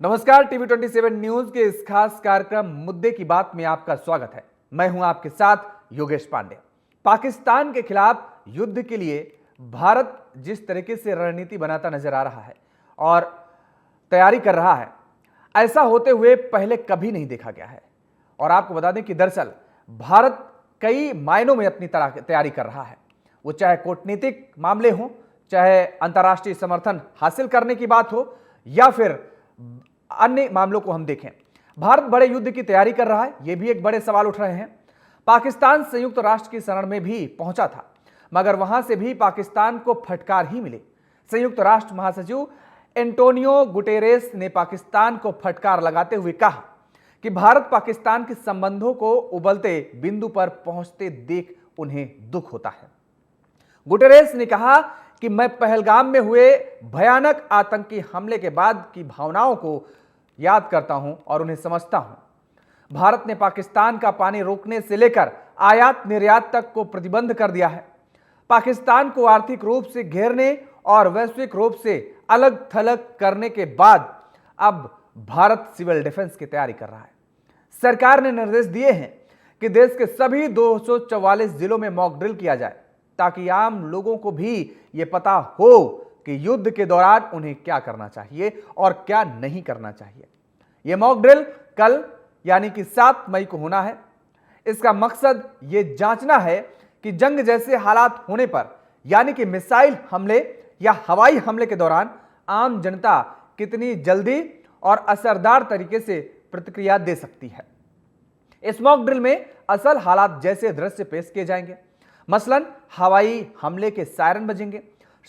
नमस्कार, TV 27 news के इस खास कार्यक्रम मुद्दे की बात में आपका स्वागत है। मैं हूं आपके साथ योगेश पांडे। पाकिस्तान के खिलाफ युद्ध के लिए भारत जिस तरीके से रणनीति बनाता नजर आ रहा है और तैयारी कर रहा है, ऐसा होते हुए पहले कभी नहीं देखा गया है। और आपको बता दें कि दरअसल भारत कई मायनों में अपनी तैयारी कर रहा है। वो चाहे कूटनीतिक मामले हों, चाहे अंतर्राष्ट्रीय समर्थन हासिल करने की बात हो, या फिर अन्य मामलों को हम देखें, भारत बड़े युद्ध की तैयारी कर रहा है। यह भी एक बड़े सवाल उठ रहे हैं। पाकिस्तान संयुक्त राष्ट्र की शरण में भी पहुंचा था, मगर वहां से भी पाकिस्तान को फटकार ही मिली। संयुक्त राष्ट्र महासचिव एंटोनियो गुटेरेस ने पाकिस्तान को फटकार लगाते हुए कहा कि भारत पाकिस्तान के संबंधों को उबलते बिंदु पर पहुंचते देख उन्हें दुख होता है। गुटेरेस ने कहा कि मैं पहलगाम में हुए भयानक आतंकी हमले के बाद की भावनाओं को याद करता हूं और उन्हें समझता हूं। भारत ने पाकिस्तान का पानी रोकने से लेकर आयात निर्यात तक को प्रतिबंध कर दिया है। पाकिस्तान को आर्थिक रूप से घेरने और वैश्विक रूप से अलग थलग करने के बाद अब भारत सिविल डिफेंस की तैयारी कर रहा है। सरकार ने निर्देश दिए हैं कि देश के सभी 244 जिलों में मॉक ड्रिल किया जाए, ताकि आम लोगों को भी यह पता हो कि युद्ध के दौरान उन्हें क्या करना चाहिए और क्या नहीं करना चाहिए। यह मॉक ड्रिल कल यानी कि 7 मई को होना है। इसका मकसद यह जांचना है कि जंग जैसे हालात होने पर, यानी कि मिसाइल हमले या हवाई हमले के दौरान आम जनता कितनी जल्दी और असरदार तरीके से प्रतिक्रिया दे सकती है। इस मॉक ड्रिल में असल हालात जैसे दृश्य पेश किए जाएंगे। मसलन हवाई हमले के सायरन बजेंगे,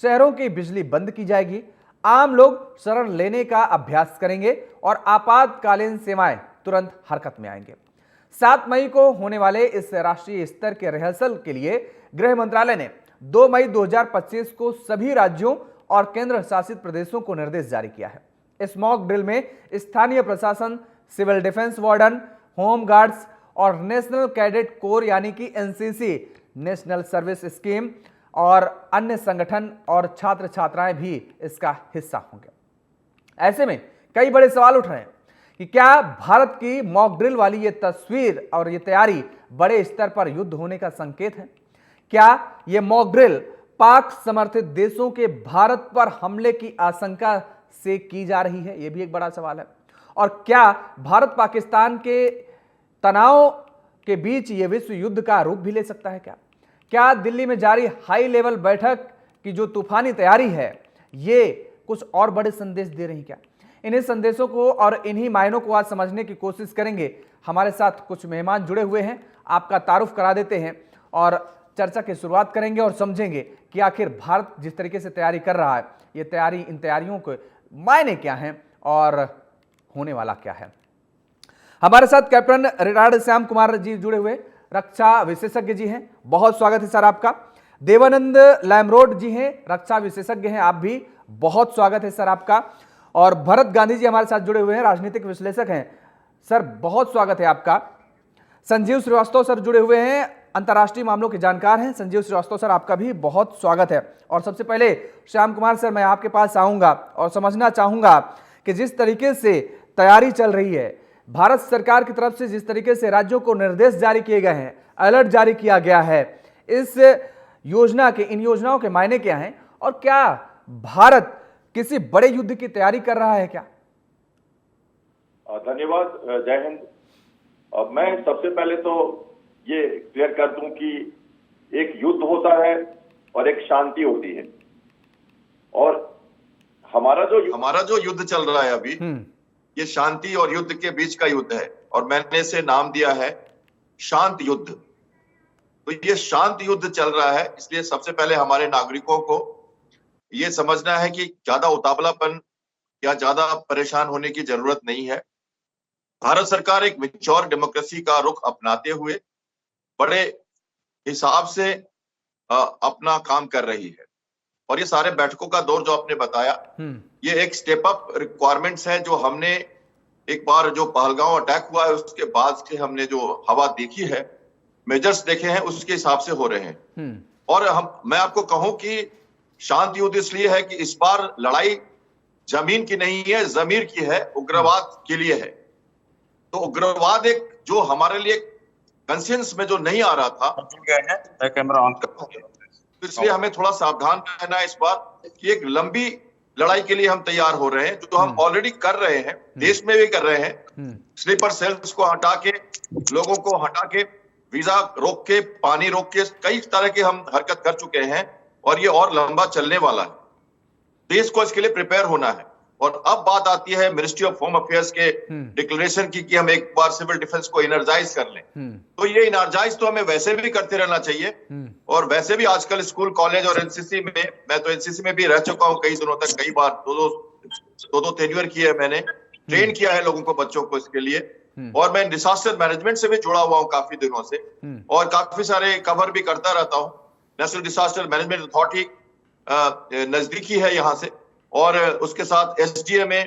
शहरों की बिजली बंद की जाएगी, आम लोग शरण लेने का अभ्यास करेंगे और आपातकालीन सेवाएं तुरंत हरकत में आएंगे। 7 मई को होने वाले इस राष्ट्रीय स्तर के रिहर्सल के लिए गृह मंत्रालय ने 2 मई 2025 को सभी राज्यों और केंद्र शासित प्रदेशों को निर्देश जारी किया है। इस मॉक ड्रिल में स्थानीय प्रशासन, civil defence warden, home guards और नेशनल कैडेट कोर यानी कि एनसीसी, नेशनल सर्विस स्कीम और अन्य संगठन और छात्र छात्राएं भी इसका हिस्सा होंगे। ऐसे में कई बड़े सवाल उठ रहे हैं कि क्या भारत की मॉक ड्रिल वाली ये तस्वीर और ये तैयारी बड़े स्तर पर युद्ध होने का संकेत है? क्या ये मॉक ड्रिल पाक समर्थित देशों के भारत पर हमले की आशंका से की जा रही है? यह भी एक बड़ा सवाल है। और क्या भारत पाकिस्तान के तनाव के बीच ये विश्व युद्ध का रूप भी ले सकता है? क्या दिल्ली में जारी हाई लेवल बैठक की जो तूफानी तैयारी है, ये कुछ और बड़े संदेश दे रही क्या? इन्हीं संदेशों को और इन्हीं मायनों को आज समझने की कोशिश करेंगे। हमारे साथ कुछ मेहमान जुड़े हुए हैं, आपका तारुफ करा देते हैं और चर्चा की शुरुआत करेंगे और समझेंगे कि आखिर भारत जिस तरीके से तैयारी कर रहा है, ये तैयारी, इन तैयारियों के मायने क्या हैं और होने वाला क्या है। हमारे साथ कैप्टन रिटायर्ड श्याम कुमार जी जुड़े हुए, रक्षा विशेषज्ञ जी हैं, बहुत स्वागत है सर आपका। देवानंद लैमरोड जी हैं, रक्षा विशेषज्ञ हैं, आप भी बहुत स्वागत है सर आपका। और भरत गांधी जी हमारे साथ जुड़े हुए हैं, राजनीतिक विश्लेषक हैं, सर बहुत स्वागत है आपका। संजीव श्रीवास्तव सर जुड़े हुए हैं, अंतर्राष्ट्रीय मामलों के जानकार हैं, संजीव श्रीवास्तव सर आपका भी बहुत स्वागत है। और सबसे पहले श्याम कुमार सर, मैं आपके पास आऊंगा और समझना चाहूंगा कि जिस तरीके से तैयारी चल रही है, भारत सरकार की तरफ से जिस तरीके से राज्यों को निर्देश जारी किए गए हैं, अलर्ट जारी किया गया है, इस योजना के, इन योजनाओं के मायने क्या हैं और क्या भारत किसी बड़े युद्ध की तैयारी कर रहा है क्या? धन्यवाद, जय हिंद। मैं सबसे पहले तो ये क्लियर कर दूं कि एक युद्ध होता है और एक शांति होती है, और हमारा जो युद्ध चल रहा है अभी, ये शांति और युद्ध के बीच का युद्ध है, और मैंने इसे नाम दिया है शांत युद्ध। तो ये शांत युद्ध चल रहा है, इसलिए सबसे पहले हमारे नागरिकों को ये समझना है कि ज्यादा उतावलापन या ज्यादा परेशान होने की जरूरत नहीं है। भारत सरकार एक मैच्योर डेमोक्रेसी का रुख अपनाते हुए बड़े हिसाब से अपना काम कर रही है, और ये सारे बैठकों का दौर जो आपने बताया, ये एक स्टेप अप रिक्वायरमेंट्स है जो हमने एक बार जो पहलगांव अटैक हुआ है उसके बाद से हमने जो हवा देखी है, मेजर्स देखे हैं, उसके हिसाब से हो रहे हैं। और मैं आपको कहूं कि शांत युद्ध इसलिए है कि इस बार लड़ाई जमीन की नहीं है, जमीर की है, उग्रवाद के लिए है। तो उग्रवाद एक जो हमारे लिए कंसेंस में जो नहीं आ रहा था, कैमरा ऑन तो इसलिए हमें थोड़ा सावधान रहना है इस बार कि एक लंबी लड़ाई के लिए हम तैयार हो रहे हैं, जो हम ऑलरेडी कर रहे हैं, देश में भी कर रहे हैं। स्लीपर सेल्स को हटा के, लोगों को हटा के, वीजा रोक के, पानी रोक के, कई तरह के हम हरकत कर चुके हैं और ये और लंबा चलने वाला है। देश को इसके लिए प्रिपेयर होना है। और अब बात आती है मिनिस्ट्री ऑफ होम अफेयर्स के डिक्लेरेशन की कि हम एक बार सिविल डिफेंस को इनर्जाइज कर लें। तो ये इनर्जाइज तो हमें वैसे भी करते रहना चाहिए। और वैसे भी आजकल स्कूल, कॉलेज और एनसीसी में, मैं तो एनसीसी में भी रह चुका हूं कई दिनों तक, कई बार दो टेन्योर किया है मैंने, ट्रेन किया है लोगों को, बच्चों को इसके लिए। और मैं डिजास्टर मैनेजमेंट से भी जुड़ा हुआ हूं काफी दिनों से, और काफी सारे कवर भी करता रहता हूं। नेशनल डिजास्टर मैनेजमेंट अथॉरिटी नजदीकी है यहाँ से, और उसके साथ एसडीएमए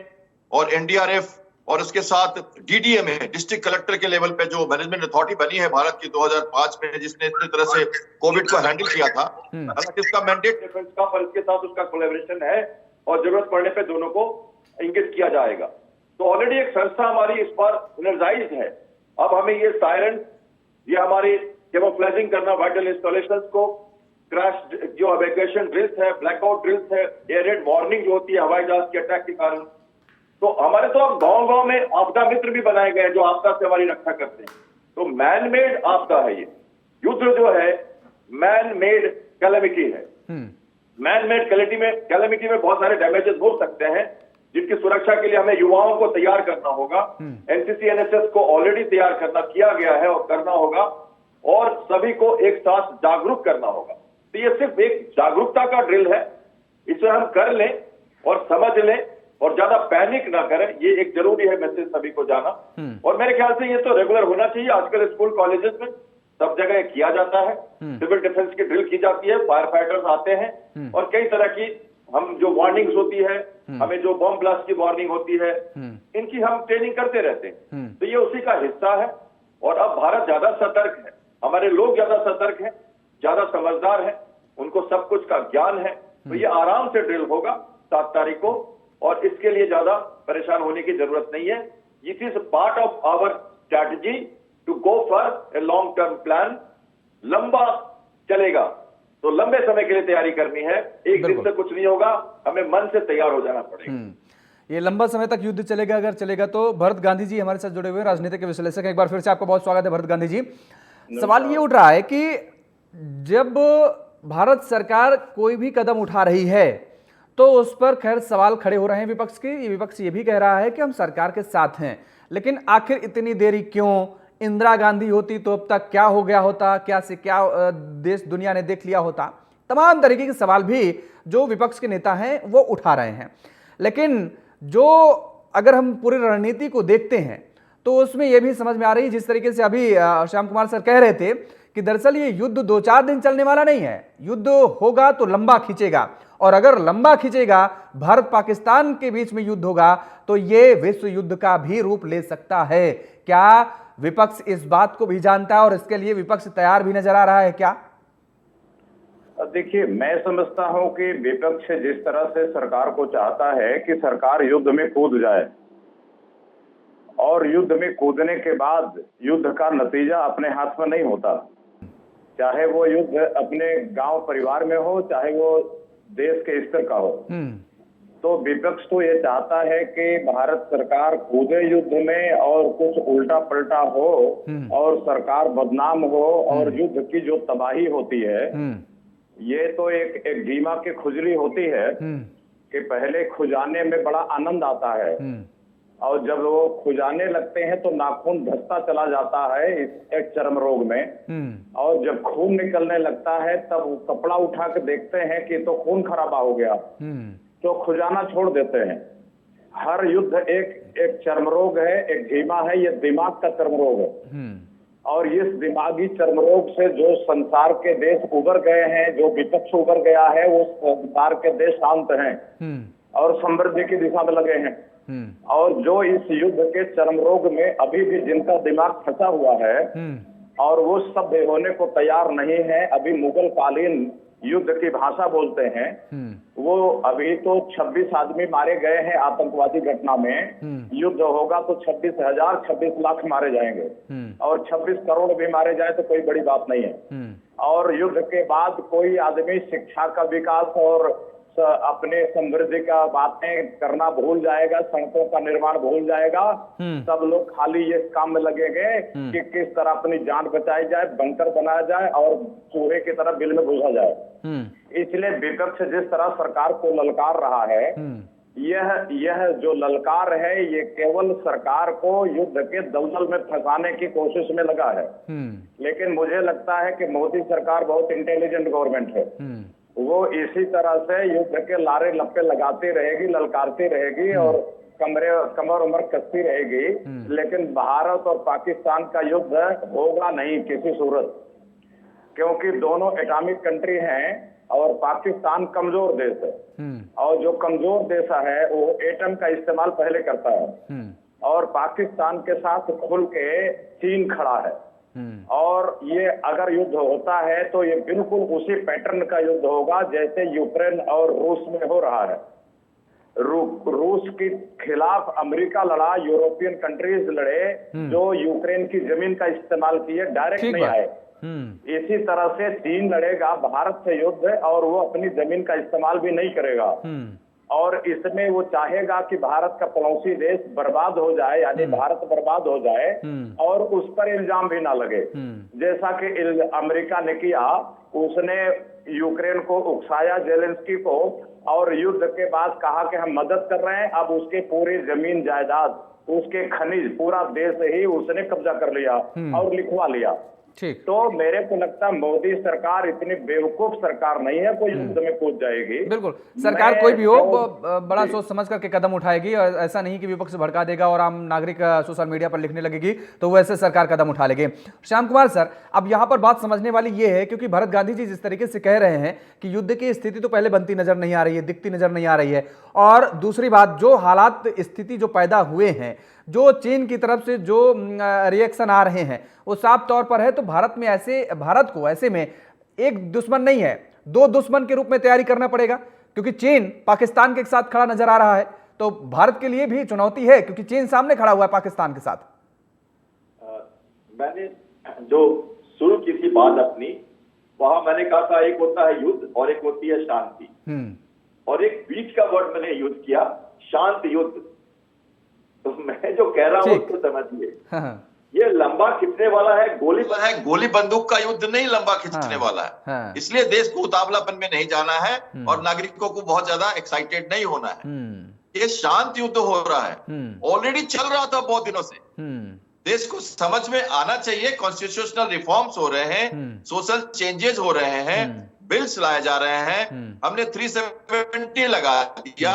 और एनडीआरएफ, और उसके साथ डीडीएमए, डिस्ट्रिक्ट कलेक्टर के लेवल पे जो मैनेजमेंट अथॉरिटी बनी है भारत की 2005 में, जिसने इस तरह से कोविड को हैंडल किया था। हालांकि इसका मैंडेट डिफेंस का, पर इसके साथ उसका कोलैबोरेशन है और जरूरत पड़ने पे दोनों को इंगित किया जाएगा। तो ऑलरेडी एक संस्था हमारी इस बार एनर्जाइज्ड है। अब हमें ये सायरन, ये हमारी कैमोफ्लेजिंग करना, वाइटल इंस्टॉलेशंस को, क्रैश जो एवैक्यूएशन ड्रिल्स है, ब्लैकआउट ड्रिल्स है, एयर रेड वार्निंग जो होती है हवाई जहाज के अटैक के कारण। तो हमारे तो अब गांव-गांव में आपदा मित्र भी बनाए गए हैं जो आपदा से हमारी रक्षा करते हैं। तो मैन मेड आपदा है ये। युद्ध जो है मैन मेड कैलेमिटी है। मैन मेड कैलेमिटी में बहुत सारे डैमेजेस हो सकते हैं, जिनकी सुरक्षा के लिए हमें युवाओं को तैयार करना होगा। एनसीसी एनएसएस को ऑलरेडी तैयार किया गया है और करना होगा, और सभी को एक साथ जागरूक करना होगा। तो ये सिर्फ एक जागरूकता का ड्रिल है, इसे हम कर लें और समझ लें और ज्यादा पैनिक ना करें। ये एक जरूरी है मैसेज सभी को जाना। और मेरे ख्याल से ये तो रेगुलर होना चाहिए। आजकल स्कूल कॉलेजेस में सब जगह किया जाता है, सिविल डिफेंस की ड्रिल की जाती है, फायर फाइटर्स आते हैं और कई तरह की हम जो वार्निंग्स होती है, हमें जो बॉम्ब ब्लास्ट की वार्निंग होती है, इनकी हम ट्रेनिंग करते रहते हैं। तो ये उसी का हिस्सा है। और अब भारत ज्यादा सतर्क है, हमारे लोग ज्यादा सतर्क हैं, ज्यादा समझदार हैं, उनको सब कुछ का ज्ञान है। तो ये आराम से ड्रिल होगा 7 तारीख को, और इसके लिए ज्यादा परेशान होने की जरूरत नहीं है। It is part of our strategy to go for a long term plan. लंबा चलेगा तो लंबे समय के लिए तैयारी करनी है, एक दिन से कुछ नहीं होगा, हमें मन से तैयार हो जाना पड़ेगा। ये लंबा समय तक युद्ध चलेगा, अगर चलेगा तो। भरत गांधी जी हमारे साथ जुड़े हुए, राजनीतिक विश्लेषक। एक बार फिर से आपका बहुत स्वागत है भरत गांधी जी। सवाल ये उठ रहा है कि जब भारत सरकार कोई भी कदम उठा रही है तो उस पर खैर सवाल खड़े हो रहे हैं विपक्ष के। ये विपक्ष ये भी कह रहा है कि हम सरकार के साथ हैं, लेकिन आखिर इतनी देरी क्यों? इंदिरा गांधी होती तो अब तक क्या हो गया होता, क्या से क्या देश दुनिया ने देख लिया होता। तमाम तरीके के सवाल भी जो विपक्ष के नेता हैं वो उठा रहे हैं। लेकिन जो अगर हम पूरी रणनीति को देखते हैं तो उसमें यह भी समझ में आ रही है, जिस तरीके से अभी श्याम कुमार सर कह रहे थे कि दरअसल ये युद्ध 2-4 दिन चलने वाला नहीं है। युद्ध होगा तो लंबा खींचेगा, और अगर लंबा खींचेगा, भारत पाकिस्तान के बीच में युद्ध होगा तो ये विश्व युद्ध का भी रूप ले सकता है। क्या विपक्ष इस बात को भी जानता है और इसके लिए विपक्ष तैयार भी नजर आ रहा है क्या? देखिए, मैं समझता हूं कि विपक्ष जिस तरह से सरकार को चाहता है कि सरकार युद्ध में कूद जाए, और युद्ध में कूदने के बाद युद्ध का नतीजा अपने हाथ में नहीं होता, चाहे वो युद्ध अपने गांव परिवार में हो, चाहे वो देश के स्तर का हो। तो विपक्ष तो ये चाहता है कि भारत सरकार कूदे युद्ध में और कुछ उल्टा पलटा हो और सरकार बदनाम हो और युद्ध की जो तबाही होती है, ये तो एक धीमा की खुजली होती है कि पहले खुजाने में बड़ा आनंद आता है, और जब वो खुजाने लगते हैं तो नाखून धंसता चला जाता है एक चर्म रोग में, और जब खून निकलने लगता है तब कपड़ा उठा के देखते हैं कि तो खून खराबा हो गया, तो खुजाना छोड़ देते हैं। हर युद्ध एक चर्म रोग है, एक धीमा है, ये दिमाग का चर्म रोग है। और इस दिमागी चर्म रोग से जो संसार के देश उबर गए हैं, जो विपक्ष उबर गया है, वो संसार के देश शांत हैं और समृद्धि की दिशा में लगे हैं। और जो इस युद्ध के चरम रोग में अभी भी जिनका दिमाग फंसा हुआ है और वो सभ्य होने को तैयार नहीं है, अभी मुगल कालीन युद्ध की भाषा बोलते हैं, वो अभी तो 26 आदमी मारे गए हैं आतंकवादी घटना में। युद्ध होगा तो 26 लाख मारे जाएंगे और 26 करोड़ भी मारे जाए तो कोई बड़ी बात नहीं है। और युद्ध के बाद कोई आदमी शिक्षा का विकास और अपने समृद्धि का बातें करना भूल जाएगा, सड़कों का निर्माण भूल जाएगा। सब लोग खाली ये काम में लगेंगे कि किस तरह अपनी जान बचाई जाए, बंकर बनाया जाए और चूहे की तरह बिल में घुसा जाए। इसलिए विपक्ष जिस तरह सरकार को ललकार रहा है, यह जो ललकार है ये केवल सरकार को युद्ध के दलदल में फंसाने की कोशिश में लगा है। लेकिन मुझे लगता है कि मोदी सरकार बहुत इंटेलिजेंट गवर्नमेंट है। वो इसी तरह से युद्ध के लारे लप्पे लगाती रहेगी, ललकारती रहेगी और कमर उमर कसती रहेगी। लेकिन भारत और पाकिस्तान का युद्ध होगा नहीं किसी सूरत, क्योंकि दोनों एटॉमिक कंट्री हैं और पाकिस्तान कमजोर देश है। और जो कमजोर देश है वो एटम का इस्तेमाल पहले करता है और पाकिस्तान के साथ खुल के चीन खड़ा है। और ये अगर युद्ध होता है तो ये बिल्कुल उसी पैटर्न का युद्ध होगा जैसे यूक्रेन और रूस में हो रहा है। रूस के खिलाफ अमेरिका लड़ा, यूरोपियन कंट्रीज लड़े जो यूक्रेन की जमीन का इस्तेमाल किए, डायरेक्ट नहीं आए। इसी तरह से चीन लड़ेगा भारत से युद्ध और वो अपनी जमीन का इस्तेमाल भी नहीं करेगा। और इसमें वो चाहेगा कि भारत का पड़ोसी देश बर्बाद हो जाए, यानी भारत बर्बाद हो जाए और उस पर इल्जाम भी ना लगे। जैसा कि अमेरिका ने किया, उसने यूक्रेन को उकसाया, जेलेंस्की को, और युद्ध के बाद कहा कि हम मदद कर रहे हैं। अब उसके पूरी जमीन जायदाद, उसके खनिज, पूरा देश ही उसने कब्जा कर लिया और लिखवा लिया। ठीक। तो मेरे को लगता है मोदी सरकार इतनी बेवकूफ सरकार नहीं है, कोई युद्ध में कूद जाएगी। बिल्कुल, सरकार कोई भी हो बड़ा सोच समझ करके कदम उठाएगी और ऐसा नहीं कि विपक्ष भड़का देगा और आम नागरिक सोशल मीडिया पर लिखने लगेगी तो वैसे सरकार कदम उठा लेगी। श्याम कुमार सर, अब यहाँ पर बात समझने वाली ये है, क्योंकि भरत गांधी जी जिस तरीके से कह रहे हैं कि युद्ध की स्थिति तो पहले बनती नजर नहीं आ रही है, दिखती नजर नहीं आ रही है, और दूसरी बात जो हालात स्थिति जो पैदा हुए हैं, जो चीन की तरफ से जो रिएक्शन आ रहे हैं वो साफ तौर पर है, तो भारत को ऐसे में एक दुश्मन नहीं है, दो दुश्मन के रूप में तैयारी करना पड़ेगा, क्योंकि चीन पाकिस्तान के साथ खड़ा नजर आ रहा है। तो भारत के लिए भी चुनौती है क्योंकि चीन सामने खड़ा हुआ है पाकिस्तान के साथ। मैंने जो शुरू की थी बात अपनी, वहां मैंने कहा था एक होता है युद्ध और एक होती है शांति, और एक बीच का वर्ड मैंने यूज किया, शांत युद्ध। तो मैं जो कह रहा हूं उसको समझिए। ये लंबा खिंचने वाला है, गोली बंदूक का युद्ध नहीं लंबा खिंचने वाला है। इसलिए देश को उतावलापन में नहीं जाना है और नागरिकों को बहुत ज्यादा एक्साइटेड नहीं होना है। ये शांत युद्ध हो रहा है, ऑलरेडी चल रहा था बहुत दिनों से। देश को समझ में आना चाहिए, कॉन्स्टिट्यूशनल रिफॉर्म्स हो रहे हैं, सोशल चेंजेस हो रहे हैं, बिल्स लाए जा रहे हैं। हमने 370 लगा दिया,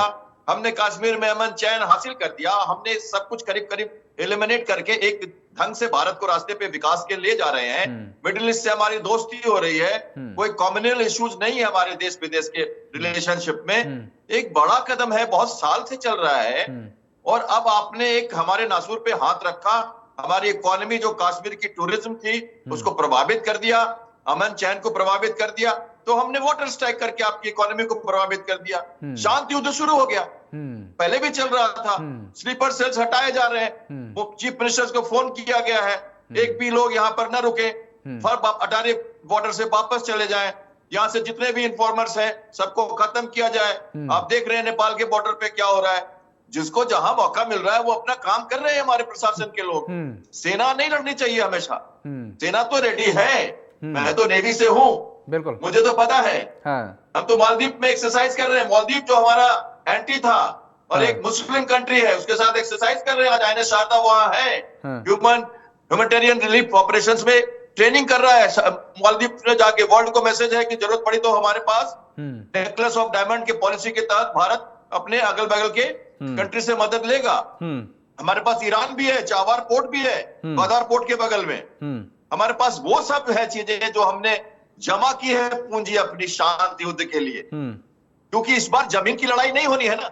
हमने कश्मीर में अमन चैन हासिल कर दिया, हमने सब कुछ करीब करीब एलिमिनेट करके एक ढंग से भारत को रास्ते पे विकास के ले जा रहे हैं। मिडिल ईस्ट से हमारी दोस्ती हो रही है, कोई कॉम्युनल इश्यूज नहीं है हमारे देश विदेश के रिलेशनशिप में। एक बड़ा कदम है, बहुत साल से चल रहा है। और अब आपने एक हमारे नासूर पे हाथ रखा, हमारी इकोनॉमी जो कश्मीर की टूरिज्म थी उसको प्रभावित कर दिया, अमन चैन को प्रभावित कर दिया, तो हमने वाटर स्ट्राइक करके आपकी इकोनॉमी को प्रभावित कर दिया। शांति युद्ध शुरू हो गया, पहले भी चल रहा था। स्लीपर सेल्स हटाए जा रहे हैं, वो चीफ मिनिस्टर्स को फोन किया गया है, एक भी लोग यहाँ पर न रुके, अटारी बॉर्डर से वापस चले जाएं, यहाँ से जितने भी इन्फॉर्मर्स हैं सबको खत्म किया जाए। आप देख रहे हैं नेपाल के बॉर्डर पे क्या हो रहा है, जिसको जहां मौका मिल रहा है वो अपना काम कर रहे हैं हमारे प्रशासन के लोग। सेना नहीं लड़नी चाहिए हमेशा, सेना तो रेडी है, मैं तो नेवी से हूँ, बिल्कुल मुझे तो पता है। हम तो मालदीव में एक्सरसाइज कर रहे हैं, मालदीव जो हमारा एंटी था और एक मुस्लिम कंट्री है उसके साथ एक्सरसाइज कर रहे हैं। आज आईएनएस शारदा वहां है, ह्यूमैनिटेरियन रिलीफ ऑपरेशंस में ट्रेनिंग कर रहा है मालदीव में जाके। वर्ल्ड को मैसेज है कि जरूरत पड़ी तो हमारे पास नेकलेस ऑफ डायमंड के पॉलिसी के तहत भारत अपने अगल बगल के कंट्री से मदद लेगा। हमारे पास ईरान भी है, चावार पोर्ट भी है, बादार पोर्ट के बगल में। हमारे पास वो सब है चीजें जो हमने जमा की है पूंजी अपनी शांति युद्ध के लिए, क्योंकि इस बार जमीन की लड़ाई नहीं होनी है ना।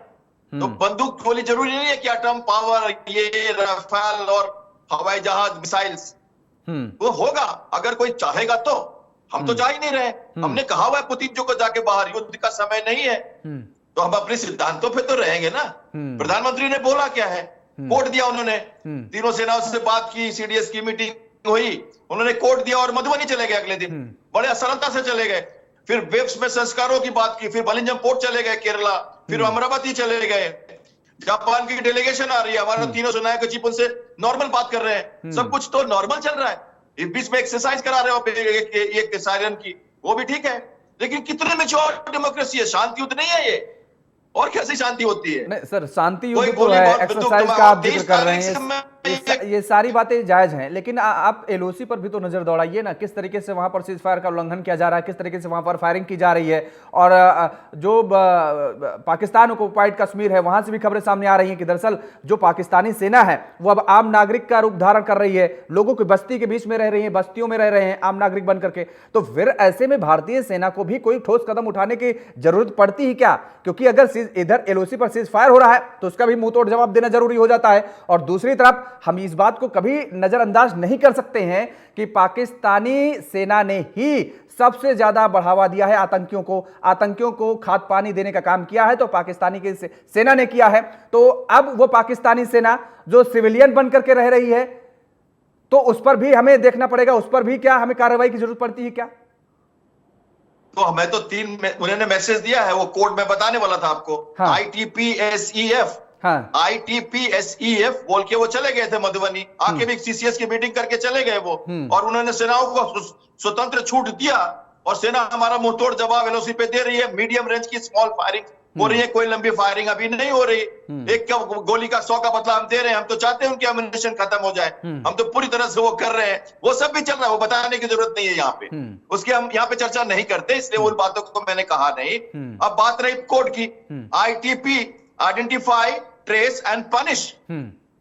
तो बंदूक गोली जरूरी नहीं है कि एटम पावर, ये राफेल और हवाई जहाज, मिसाइल्स, वो होगा अगर कोई चाहेगा तो। हम तो जा ही नहीं रहे। हमने कहा हुआ है पुतिन जी को जाके बाहर, युद्ध का समय नहीं है। तो हम अपने सिद्धांतों पे तो रहेंगे ना। प्रधानमंत्री ने बोला क्या है, कोड दिया उन्होंने, तीनों सेनाओं से बात की, सीडीएस की मीटिंग हुई, उन्होंने कोड दिया और मधुबनी चले गए अगले दिन, बड़े सरलता से चले गए। फिर वेब्स में संस्कारों की बात की, फिर बलिंजम पोर्ट चले गए केरला, फिर अमरावती चले गए। जापान की डेलीगेशन आ रही है, हमारे तीनों सेनाएं के चीफ उनसे नॉर्मल बात कर रहे हैं। सब कुछ तो नॉर्मल चल रहा है। इस बीच में एक्सरसाइज करा रहे हो एक सायरन की, वो भी ठीक है, लेकिन कितने मैच्योर डेमोक्रेसी है, शांति युद्ध नहीं है ये। और कैसे शांति होती है? नहीं सर, शांति युद्ध तो है, एक्सरसाइज का आप जिक्र कर रहे हैं, ये सारी बातें जायज हैं, लेकिन आप एलओसी पर भी तो नजर दौड़ाइए ना, किस तरीके से वहां पर सीज फायर का उल्लंघन किया जा रहा है, किस तरीके से वहां पर फायरिंग की जा रही है। और जो पाकिस्तान ऑक्युपाइड कश्मीर है, वहां से भी खबरें सामने आ रही हैं कि दरअसल जो पाकिस्तानी सेना है वो अब आम नागरिक का रूप धारण कर रही है, लोगों की बस्ती के बीच में रह रही है, बस्तियों में रह रहे हैं आम नागरिक बन करके। तो फिर ऐसे में भारतीय सेना को भी कोई ठोस कदम उठाने की जरूरत पड़ती है क्या? क्योंकि अगर इधर एलओसी पर सीज फायर हो रहा है तो उसका भी मुंह तोड़ जवाब देना जरूरी हो जाता है। और दूसरी तरफ हम इस बात को कभी नजरअंदाज नहीं कर सकते हैं कि पाकिस्तानी सेना ने ही सबसे ज्यादा बढ़ावा दिया है आतंकियों को खाद पानी देने का काम किया है, तो पाकिस्तानी की सेना ने किया है। तो अब वो पाकिस्तानी सेना जो सिविलियन बनकर के रह रही है, तो उस पर भी हमें देखना पड़ेगा, उस पर भी क्या हमें कार्रवाई की जरूरत पड़ती है क्या? तो हमें तो उन्होंने मैसेज दिया है, वो कोड में बताने वाला था आपको। हाँ। ITPSEF, हाँ। ITPSEF बोल के वो चले गए थे मधुबनी, आके भी CCS की मीटिंग करके चले गए वो। और उन्होंने सेनाओं को स्वतंत्र छूट दिया, और सेना हमारा मुंहतोड़ जवाब एलओसी पे दे रही है। मीडियम रेंज की स्मॉल फायरिंग हो रही है, कोई लंबी फायरिंग अभी नहीं हो रही। एक का गोली का 100 का बदला हम दे रहे हैं। हम तो चाहते हैं उनकी एम्युनिशन खत्म हो जाए, हम तो पूरी तरह से वो कर रहे हैं। वो सब भी चल रहा है, वो बताने की जरूरत नहीं है यहाँ पे, उसकी हम यहाँ पे चर्चा नहीं करते, इसलिए उन बातों को मैंने कहा नहीं। अब बात रही कोड की, ITP, identify, trace and punish.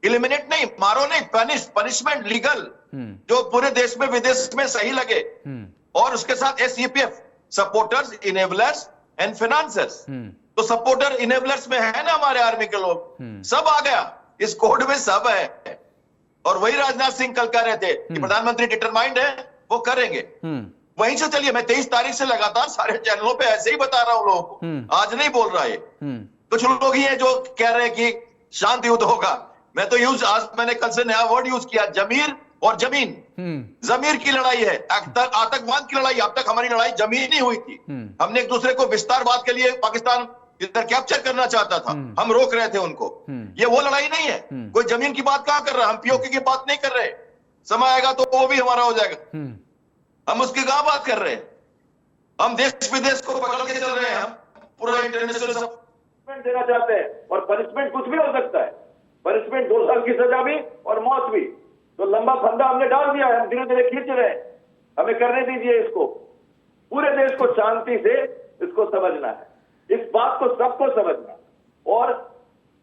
Eliminate नहीं, मारो नहीं, पनिशमेंट लीगल, जो पूरे देश में विदेश में सही लगे। और उसके साथ SEPF, supporters, enablers and financiers. तो सपोर्टर इनेबलर्स में है ना हमारे आर्मी के लोग, सब आ गया इस कोड में, सब है। और वही राजनाथ सिंह कल कह रहे थे कि प्रधानमंत्री डिटरमाइंड है, वो करेंगे। वहीं से चलिए, मैं 23 तारीख से लगातार सारे चैनलों पे ऐसे ही बता रहा हूं लोगों को, आज नहीं बोल रहा है। कुछ लोग ही हैं जो कह रहे हैं कि शांति युद्ध होगा। मैं तो आज मैंने कल से नया वर्ड यूज किया, जमीर और जमीन। जमीर की लड़ाई है, आतंकवाद की लड़ाई। अब तक हमारी लड़ाई जमीन ही हुई थी। हमने एक दूसरे को विस्तारवाद के लिए पाकिस्तान इधर कैप्चर करना चाहता था, हम रोक रहे थे उनको। ये वो लड़ाई नहीं है। कोई जमीन की बात कहां कर रहा है? हम POK की बात नहीं कर रहे। समय आएगा तो वो भी हमारा हो जाएगा, हम उसकी कहां बात कर रहे हैं? हम देश विदेश को पकड़ के चल रहे हैं, हम पूरा इंटरनेशनल पनिशमेंट देना चाहते हैं। और पनिशमेंट कुछ भी हो सकता है, पनिशमेंट 2 साल की सजा भी और मौत भी। तो लंबा फंदा हमने डाल दिया है, हम धीरे धीरे खींच रहे हैं। हमें करने दीजिए इसको, पूरे देश को शांति से इसको समझना है, इस बात को सबको समझना, और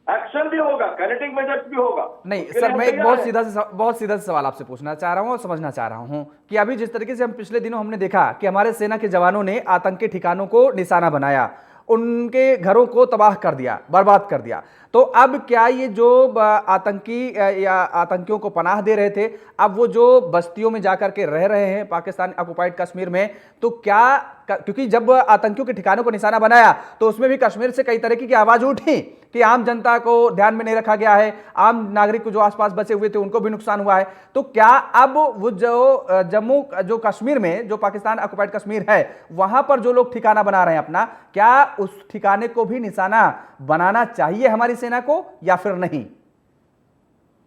एक्शन भी होगा, काइनेटिक मेजर्स भी होगा। नहीं सर, मैं एक बहुत सीधा सवाल आपसे पूछना चाह रहा हूं और समझना चाह रहा हूं कि अभी जिस तरीके से हम पिछले दिनों हमने देखा कि हमारे सेना के जवानों ने आतंकी ठिकानों को निशाना बनाया, उनके घरों को तबाह कर दिया, बर्बाद कर दिया, तो अब क्या ये जो आतंकी या आतंकियों को पनाह दे रहे थे, अब वो जो बस्तियों में जाकर के रह रहे हैं पाकिस्तान ऑक्युपाइड कश्मीर में, तो क्या, क्योंकि जब आतंकियों के ठिकानों को निशाना बनाया तो उसमें भी कश्मीर से कई तरह की आवाज उठी कि आम जनता को ध्यान में नहीं रखा गया है, आम नागरिक को जो आसपास बचे हुए थे उनको भी नुकसान हुआ है। तो क्या अब वो जो जम्मू जो कश्मीर में जो पाकिस्तान ऑक्युपाइड कश्मीर है, वहां पर जो लोग ठिकाना बना रहे हैं अपना, क्या उस ठिकाने को भी निशाना बनाना चाहिए हमारी सेना को या फिर नहीं?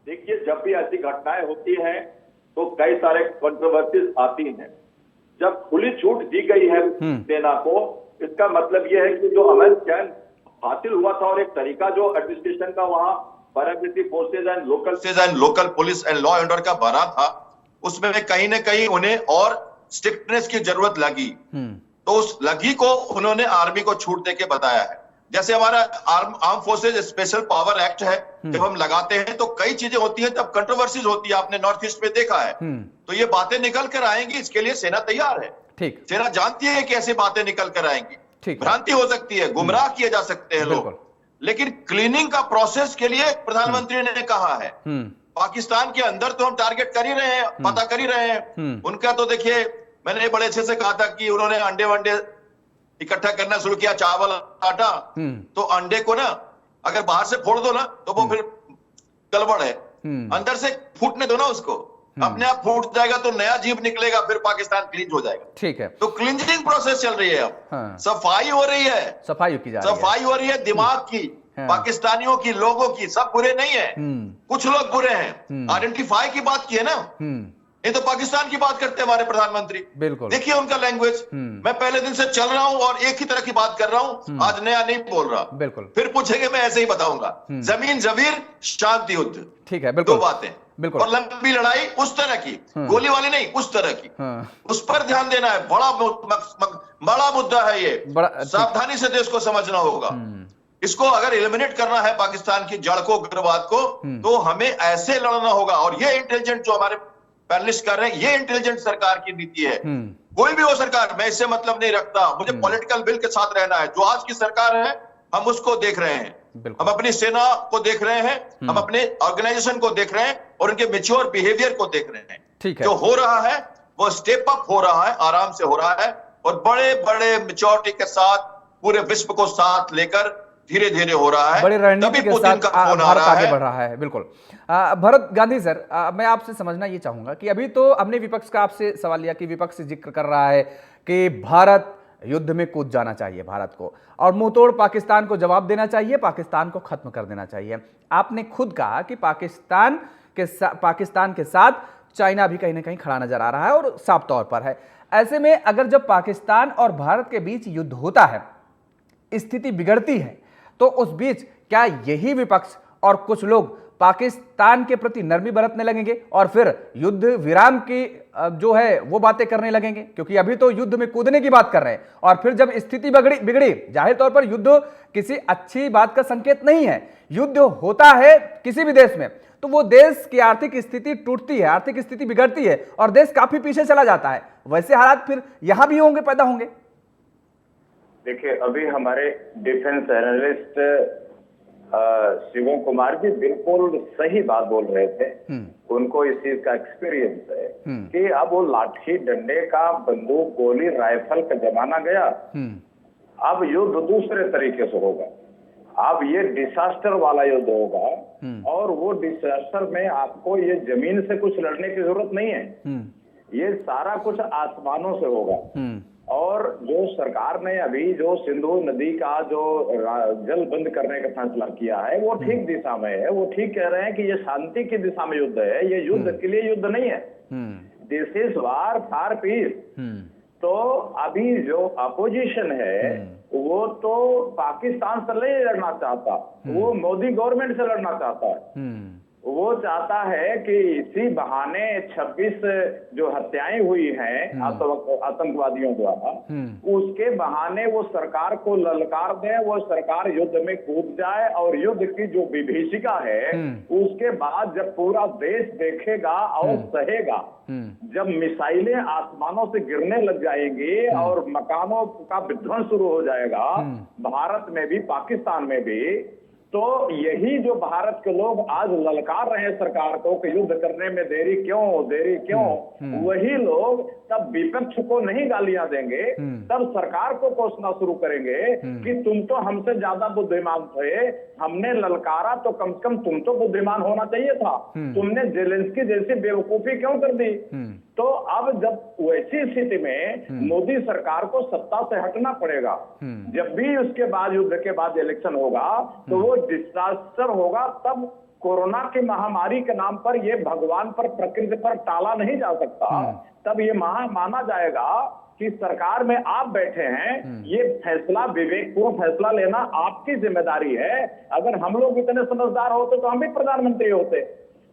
देखिए, जब भी ऐसी घटनाएं होती हैं तो कई सारे कंट्रोवर्सीज आती हैं। जब खुली छूट दी गई है सेना को, इसका मतलब यह है कि जो अमन चैन हासिल हुआ था और एक तरीका जो एडमिनिस्ट्रेशन का वहां paramilitary forces and local police and law and order का बना था, उसमें कहीं ना कहीं उन्हें और स्ट्रिक्टनेस की जरूरत लगी। तो उस लगी को उन्होंने आर्मी को छूट देके बताया है। जैसे हमारा arm forces special power act है, जब हम लगाते हैं तो कई चीजें होती हैं, तब कंट्रोवर्सीज होती है, आपने नॉर्थ ईस्ट में देखा है। तो ये बातें निकल कर आएंगी, इसके लिए सेना तैयार है। ठीक, सेना जानती है कि ऐसी बातें निकल कर आएंगी, भ्रांति हो सकती है, गुमराह किए जा सकते हैं लोग, लेकिन क्लीनिंग का प्रोसेस के लिए प्रधानमंत्री ने कहा है। पाकिस्तान के अंदर तो हम टारगेट कर ही रहे हैं, पता कर ही रहे हैं। उनका तो देखिए, मैंने बड़े अच्छे से कहा था कि उन्होंने अंडे वंडे इकट्ठा करना शुरू किया, चावल आटा, तो अंडे को ना अगर बाहर से फोड़ दो ना तो वो फिर गड़बड़ है, अंदर से फूटने दो ना उसको, अपने आप फूट जाएगा तो नया जीव निकलेगा, फिर पाकिस्तान क्लींज हो जाएगा। ठीक है, तो क्लींजिंग प्रोसेस चल रही है अब। हाँ। सफाई हो रही है, सफाई की जा रही है, सफाई हो रही है दिमाग की, पाकिस्तानियों की, लोगों की। सब बुरे नहीं है, कुछ लोग बुरे हैं। आइडेंटिफाई की बात की है ना, ये तो पाकिस्तान की बात करते हैं हमारे प्रधानमंत्री। बिल्कुल, देखिए उनका लैंग्वेज। मैं पहले दिन से चल रहा हूं और एक ही तरह की बात कर रहा हूं, आज नया नहीं बोल रहा। बिल्कुल, फिर पूछेंगे मैं ऐसे ही बताऊंगा। जमीन जमीर शांति युद्ध, ठीक है, बिल्कुल, दो बातें। बिल्कुल, और लंबी लड़ाई उस तरह की, गोली वाली नहीं, उस तरह की, उस पर ध्यान देना है। बड़ा मुद्दा है ये, सावधानी से देश को समझना होगा। इसको अगर एलिमिनेट करना है पाकिस्तान की जड़ को, उग्रवाद को, तो हमें ऐसे लड़ना होगा। और ये इंटेलिजेंट जो हमारे पैनलिस्ट कर रहे हैं, ये इंटेलिजेंट सरकार की नीति है। कोई भी हो सरकार, मैं इससे मतलब नहीं रखता, मुझे पॉलिटिकल विल के साथ रहना है। जो आज की सरकार है हम उसको देख रहे हैं, हम अपनी सेना को देख रहे हैं, हम अपने ऑर्गेनाइजेशन को देख रहे हैं और उनके मैच्योर बिहेवियर को देख रहे हैं। ठीक है, जो हो रहा है वो स्टेप अप हो रहा है, आराम से हो रहा है और बड़े बड़े मैच्योरिटी के साथ पूरे विश्व को साथ लेकर धीरे धीरे हो रहा है। बड़ी रणनीति के साथ भारत आगे बढ़ रहा है। बिल्कुल, भरत गांधी सर, मैं आपसे समझना ये चाहूंगा कि अभी तो हमने विपक्ष का आपसे सवाल लिया कि विपक्ष जिक्र कर रहा है कि भारत युद्ध में कूद जाना चाहिए भारत को, और मुंहतोड़ पाकिस्तान को जवाब देना चाहिए, पाकिस्तान को खत्म कर देना चाहिए। आपने खुद कहा कि पाकिस्तान के साथ चाइना भी कहीं ना कहीं खड़ा नजर आ रहा है और साफ तौर पर है। ऐसे में अगर जब पाकिस्तान और भारत के बीच युद्ध होता है, स्थिति बिगड़ती है, तो उस बीच क्या यही विपक्ष और कुछ लोग पाकिस्तान के प्रति नरमी बरतने लगेंगे और फिर युद्ध विराम की जो है वो बातें करने लगेंगे? क्योंकि अभी तो युद्ध में कूदने की बात कर रहे हैं और फिर जब स्थिति बिगड़ी, जाहिर तौर पर युद्ध किसी अच्छी बात का संकेत नहीं है। युद्ध होता है किसी भी देश में तो वो देश की आर्थिक स्थिति टूटती है, आर्थिक स्थिति बिगड़ती है और देश काफी पीछे चला जाता है। वैसे हालात फिर यहां भी होंगे, पैदा होंगे। देखिए, अभी हमारे डिफेंस एनालिस्ट शिवम कुमार जी बिल्कुल सही बात बोल रहे थे। उनको इस चीज का एक्सपीरियंस है कि अब वो लाठी डंडे का, बंदूक गोली राइफल का जमाना गया। अब युद्ध दूसरे तरीके से होगा। अब ये डिसास्टर वाला युद्ध होगा और वो डिसास्टर में आपको ये जमीन से कुछ लड़ने की जरूरत नहीं है, ये सारा कुछ आसमानों से होगा। और जो सरकार ने अभी जो सिंधु नदी का जो जल बंद करने का फैसला किया है वो ठीक दिशा में है। वो ठीक कह रहे हैं कि ये शांति की दिशा में युद्ध है, ये युद्ध के लिए युद्ध नहीं है। This is war for piece. तो अभी जो अपोजिशन है वो तो पाकिस्तान से नहीं लड़ना चाहता, वो मोदी गवर्नमेंट से लड़ना चाहता है। वो चाहता है कि इसी बहाने 26 जो हत्याएं हुई हैं आतंकवादियों द्वारा, उसके बहाने वो सरकार को ललकार दे, वो सरकार युद्ध में कूद जाए और युद्ध की जो विभीषिका है उसके बाद जब पूरा देश देखेगा और सहेगा, जब मिसाइलें आसमानों से गिरने लग जाएंगी और मकानों का विध्वंस शुरू हो जाएगा भारत में भी, पाकिस्तान में भी, तो यही जो भारत के लोग आज ललकार रहे हैं सरकार को कि युद्ध करने में देरी क्यों, वही लोग तब विपक्ष को नहीं गालियां देंगे, तब सरकार को कोसना शुरू करेंगे कि तुम तो हमसे ज्यादा बुद्धिमान थे, हमने ललकारा तो कम से कम तुम तो बुद्धिमान होना चाहिए था, तुमने जेलेंस्की जैसी बेवकूफी क्यों कर दी। तो अब जब वैसी स्थिति में मोदी सरकार को सत्ता से हटना पड़ेगा। जब भी उसके बाद युद्ध के बाद इलेक्शन होगा तो वो डिसास्टर होगा। तब कोरोना की महामारी के नाम पर ये भगवान पर, प्रकृति पर टाला नहीं जा सकता। तब ये माना जाएगा कि सरकार में आप बैठे हैं, ये फैसला विवेकपूर्ण फैसला लेना आपकी जिम्मेदारी है। अगर हम लोग इतने समझदार होते तो हम भी प्रधानमंत्री होते।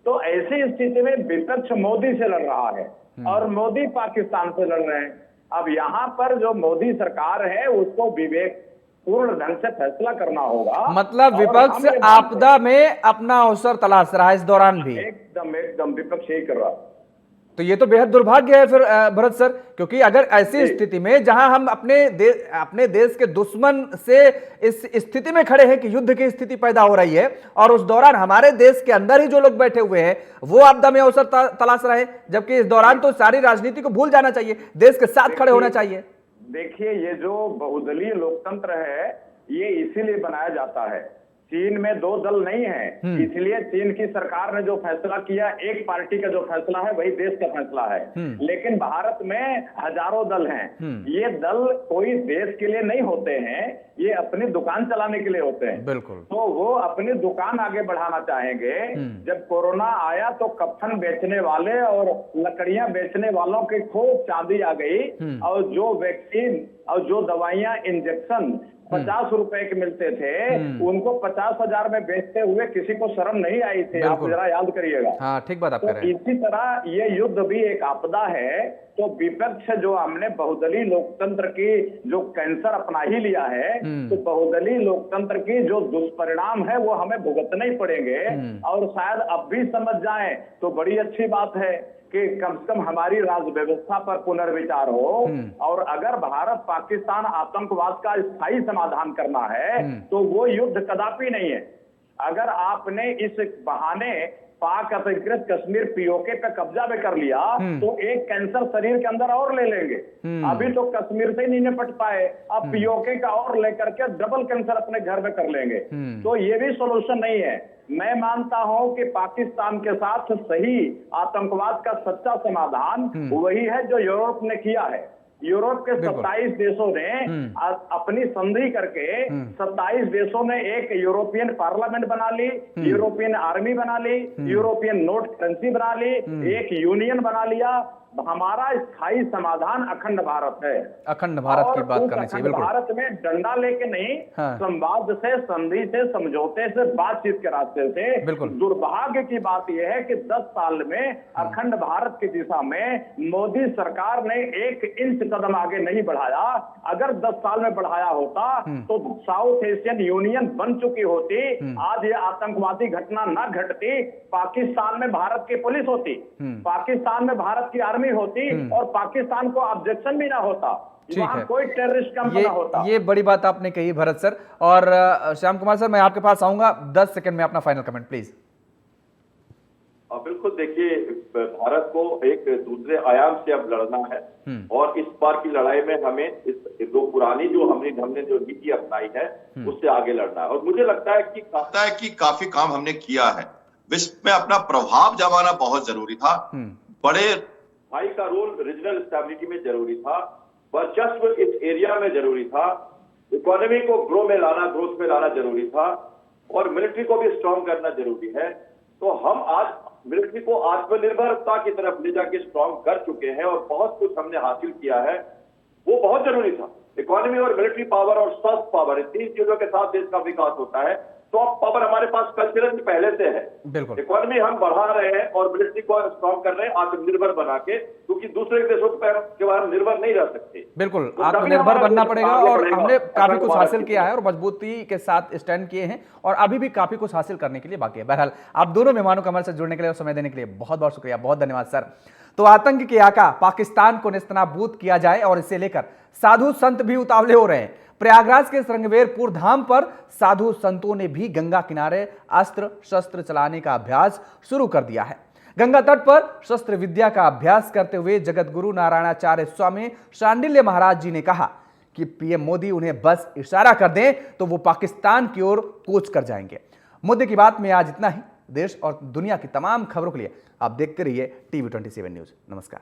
तो ऐसी स्थिति में विपक्ष मोदी से लड़ रहा है और मोदी पाकिस्तान से लड़ रहे हैं। अब यहाँ पर जो मोदी सरकार है उसको विवेक पूर्ण ढंग से फैसला करना होगा। मतलब विपक्ष आपदा में अपना अवसर तलाश रहा है इस दौरान भी। एकदम विपक्ष यही कर रहा है। तो ये तो बेहद दुर्भाग्य है फिर भरत सर, क्योंकि अगर ऐसी स्थिति में जहां हम अपने देश के दुश्मन से इस स्थिति में खड़े हैं कि युद्ध की स्थिति पैदा हो रही है, और उस दौरान हमारे देश के अंदर ही जो लोग बैठे हुए हैं वो आपदा में अवसर तलाश रहे, जबकि इस दौरान तो सारी राजनीति को भूल जाना चाहिए, देश के साथ खड़े होना चाहिए। देखिए, ये जो बहुदलीय लोकतंत्र है ये इसीलिए बनाया जाता है। चीन में दो दल नहीं है, इसलिए चीन की सरकार ने जो फैसला किया, एक पार्टी का जो फैसला है वही देश का फैसला है। लेकिन भारत में हजारों दल हैं। ये दल कोई देश के लिए नहीं होते हैं, ये अपनी दुकान चलाने के लिए होते हैं। बिल्कुल। तो वो अपनी दुकान आगे बढ़ाना चाहेंगे। जब कोरोना आया तो कफन बेचने वाले और लकड़ियां बेचने वालों की खूब चांदी आ गई, और जो वैक्सीन और जो दवाइयां, इंजेक्शन 50 रुपए के मिलते थे उनको 50,000 में बेचते हुए किसी को शर्म नहीं आई थी। आप जरा याद करिएगा। हाँ, ठीक बात आप कह रहे हैं। इसी तरह ये युद्ध भी एक आपदा है। तो विपक्ष जो हमने बहुदलीय लोकतंत्र की जो कैंसर अपना ही लिया है, तो बहुदलीय लोकतंत्र की जो दुष्परिणाम है वो हमें भुगतने ही पड़ेंगे। और शायद अब भी समझ जाएं तो बड़ी अच्छी बात है कि कम से कम हमारी राज्य व्यवस्था पर पुनर्विचार हो। और अगर भारत पाकिस्तान आतंकवाद का स्थायी समाधान करना है तो वो युद्ध कदापि नहीं है। अगर आपने इस बहाने पाक अधिकृत कश्मीर पीओके पे कब्जा भी कर लिया तो एक कैंसर शरीर के अंदर और ले लेंगे। अभी तो कश्मीर से नहीं निपट पाए, अब पीओके का और लेकर के डबल कैंसर अपने घर में कर लेंगे। तो ये भी सोल्यूशन नहीं है। मैं मानता हूं कि पाकिस्तान के साथ सही आतंकवाद का सच्चा समाधान वही है जो यूरोप ने किया है। यूरोप के 27 देशों ने अपनी संधि करके 27 देशों ने एक यूरोपियन पार्लियामेंट बना ली, यूरोपियन आर्मी बना ली, यूरोपियन नोट करेंसी बना ली, एक यूनियन बना लिया। हमारा स्थायी समाधान अखंड भारत है। अखंड भारत की बात करनी चाहिए। बिल्कुल। भारत में डंडा लेके नहीं, संवाद से, संधि से, समझौते से, बातचीत के रास्ते से। दुर्भाग्य की बात यह है कि 10 साल में अखंड भारत की दिशा में मोदी सरकार ने 1 इंच कदम आगे नहीं बढ़ाया। अगर 10 साल में बढ़ाया होता तो साउथ एशियन यूनियन बन चुकी होती, आज ये आतंकवादी घटना न घटती। पाकिस्तान में भारत की पुलिस होती, पाकिस्तान में भारत की आर्मी होती, और पाकिस्तान को ऑब्जेक्शन भी ना होता, वहां कोई टेररिस्ट कैंप ना होता। ये बड़ी बात आपने कही भरत सर। और श्याम कुमार सर, मैं आपके पास आऊंगा 10 सेकंड में अपना फाइनल कमेंट प्लीज। बिल्कुल, देखिए, भारत को एक दूसरे आयाम से अब लड़ना है, और इस बार की लड़ाई में हमें इस जो पुरानी जो हमने जो नीति अपनाई है उससे आगे लड़ना है। और मुझे लगता है कि काफी काम हमने किया है। विश्व में अपना प्रभाव जमाना बहुत जरूरी था। बड़े भाई का रोल रीजनल स्टेबिलिटी में जरूरी था, वर्चस्व इस एरिया में जरूरी था, इकोनॉमी को ग्रोथ में लाना जरूरी था, और मिलिट्री को भी स्ट्रांग करना जरूरी है। तो हम आज मिलिट्री को आत्मनिर्भरता की तरफ ले जाके स्ट्रांग कर चुके हैं, और बहुत कुछ हमने हासिल किया है, वो बहुत जरूरी था। इकोनॉमी और मिलिट्री पावर और सॉफ्ट पावर, इन 3 चीजों के साथ देश का विकास होता है। सॉफ्ट पावर हमारे पास कल्चरल पहले से है। बिल्कुल। इकोनॉमी हम बढ़ा रहे हैं और मिलिट्री को स्ट्रांग कर रहे हैं आत्मनिर्भर बना के, क्योंकि दूसरे देशों के बारे में निर्भर नहीं रह सकते। बिल्कुल, आत्मनिर्भर बनना पड़ेगा, और हमने काफी कुछ हासिल किया है और मजबूती के साथ स्टैंड किए हैं, और अभी भी काफी कुछ हासिल करने के लिए बाकी है। बहरहाल, आप दोनों मेहमानों को हमारे साथ जुड़ने के लिए और समय देने के लिए बहुत बहुत शुक्रिया, बहुत धन्यवाद सर। तो आतंक के आका पाकिस्तान को नेस्तनाबूद किया जाए, और इसे लेकर साधु संत भी उतावले हो रहे हैं। प्रयागराज के श्रृंगवेरपुर धाम पर साधु संतों ने भी गंगा किनारे अस्त्र शस्त्र चलाने का अभ्यास शुरू कर दिया है। गंगा तट पर शस्त्र विद्या का अभ्यास करते हुए जगत गुरु नारायणाचार्य स्वामी शांडिल्य महाराज जी ने कहा कि पीएम मोदी उन्हें बस इशारा कर दें तो वो पाकिस्तान की ओर कूच कर जाएंगे। मुद्दे की बात में आज इतना ही। देश और दुनिया की तमाम खबरों के लिए आप देखते रहिए TV 27 न्यूज। नमस्कार।